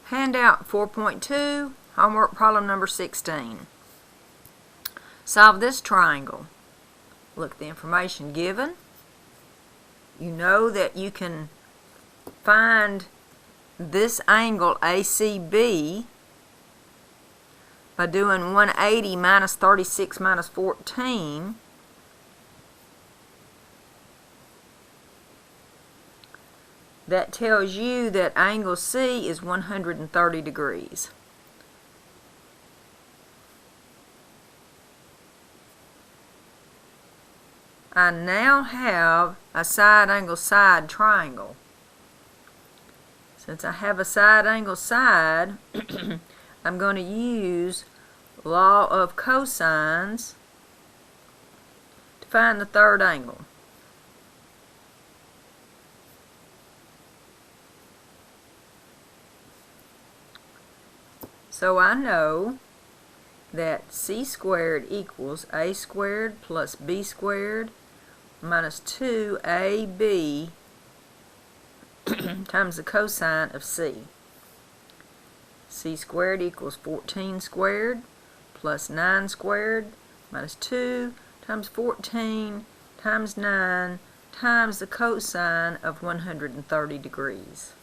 Handout 4.2, homework problem number 16. Solve this triangle. Look at the information given. You know that you can find this angle ACB by doing 180 minus 36 minus 14. That tells you that angle C is 130 degrees. I now have a side angle side triangle. Since I have a side angle side, I'm going to use law of cosines to find the third angle. So I know that c squared equals a squared plus b squared minus 2ab times the cosine of c. C squared equals 14 squared plus 9 squared minus 2 times 14 times 9 times the cosine of 130 degrees.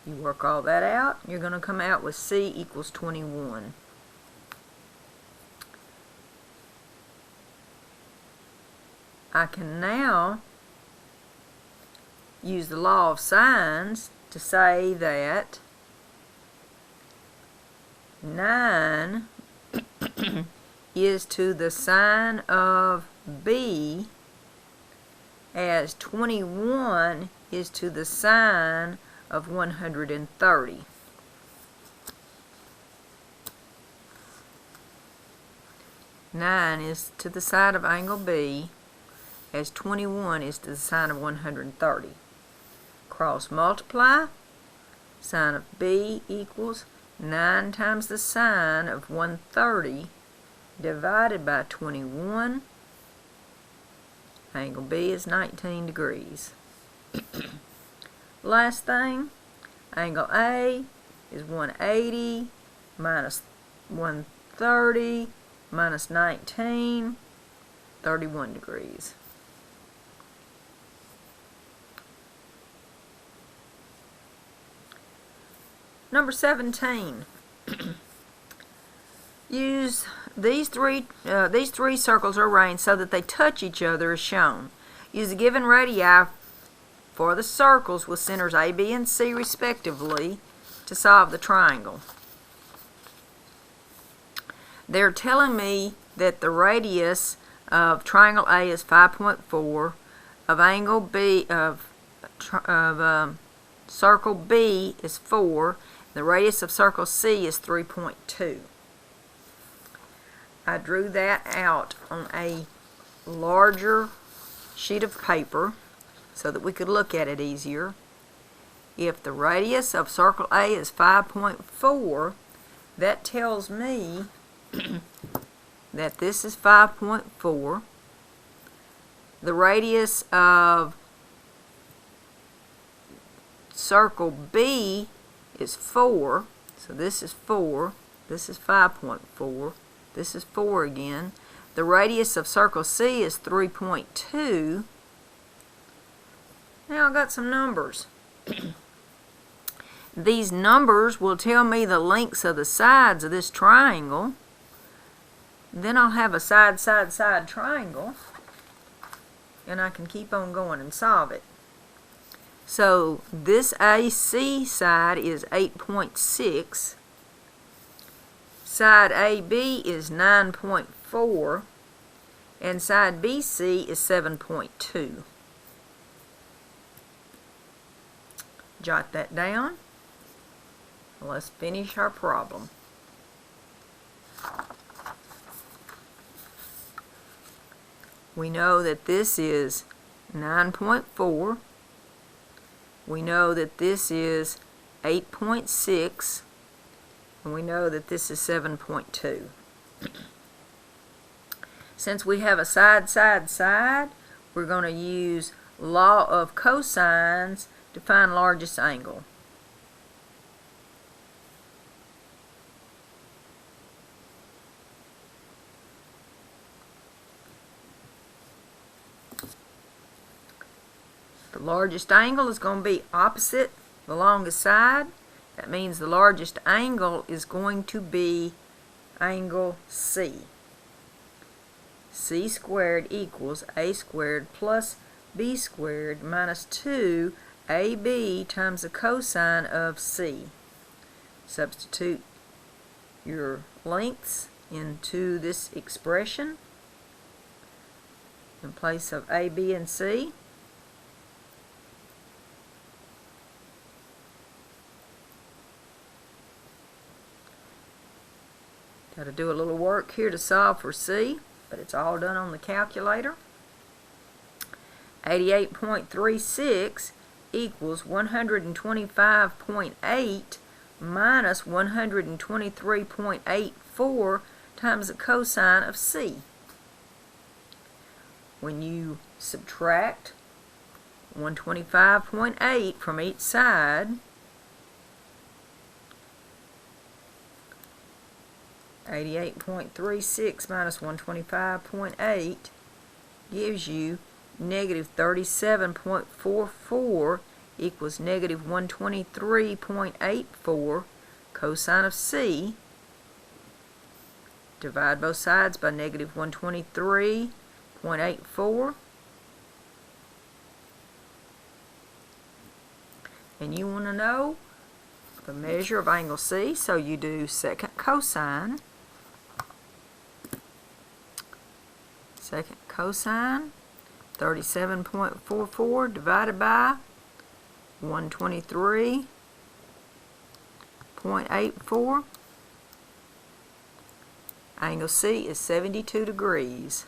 You work all that out, you're going to come out with C equals 21. I can now use the law of sines to say that 9 is to the sine of B as 21 is to the sine of 130. Nine is to the side of angle B as 21 is to the sine of 130. Cross multiply. Sine of B equals 9 times the sine of 130 divided by 21. Angle B is 19 degrees. Last thing, angle A is 180 minus 130 minus 19, 31 degrees. Number 17. Use these three circles are arranged so that they touch each other as shown. Use the given radii for the circles with centers A, B, and C respectively to solve the triangle. They're telling me that the radius of triangle A is 5.4, of angle B circle B is 4, the radius of circle C is 3.2. I drew that out on a larger sheet of paper so that we could look at it easier. If the radius of circle A is 5.4, that tells me that this is 5.4. The radius of circle B is 4, so this is 4, this is 5.4, this is 4 again. The radius of circle C is 3.2. Now I've got some numbers. These numbers will tell me the lengths of the sides of this triangle. Then I'll have a side, side, side triangle, and I can keep on going and solve it. So this AC side is 8.6, side AB is 9.4, and side BC is 7.2. Jot that down. Let's finish our problem. We know that this is 9.4. We know that this is 8.6. And we know that this is 7.2. Since we have a side, side, side, we're going to use law of cosines to find largest angle. The largest angle is going to be opposite the longest side. That means the largest angle is going to be angle C. C squared equals A squared plus B squared minus 2AB times the cosine of C. Substitute your lengths into this expression in place of A, B, and C. Got to do a little work here to solve for C, but it's all done on the calculator. 88.36 equals 125.8 minus 123.84 times the cosine of C. When you subtract 125.8 from each side, 88.36 minus 125.8 gives you negative 37.44 equals negative 123.84 cosine of C. Divide both sides by negative 123.84. And you want to know the measure of angle C, so you do second cosine. Second cosine, 37.44 divided by 123.84. Angle C is 72 degrees.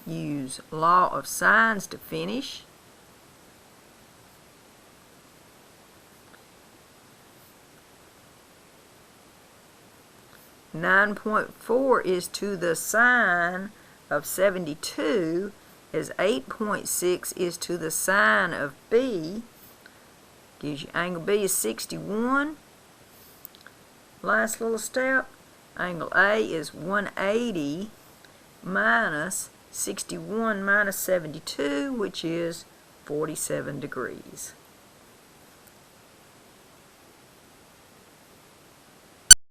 Use law of sines to finish. (9.4) is to the sine of 72, as 8.6 is to the sine of B. Gives you angle B is 61. Last little step, angle A is 180 minus 61 minus 72, which is 47 degrees.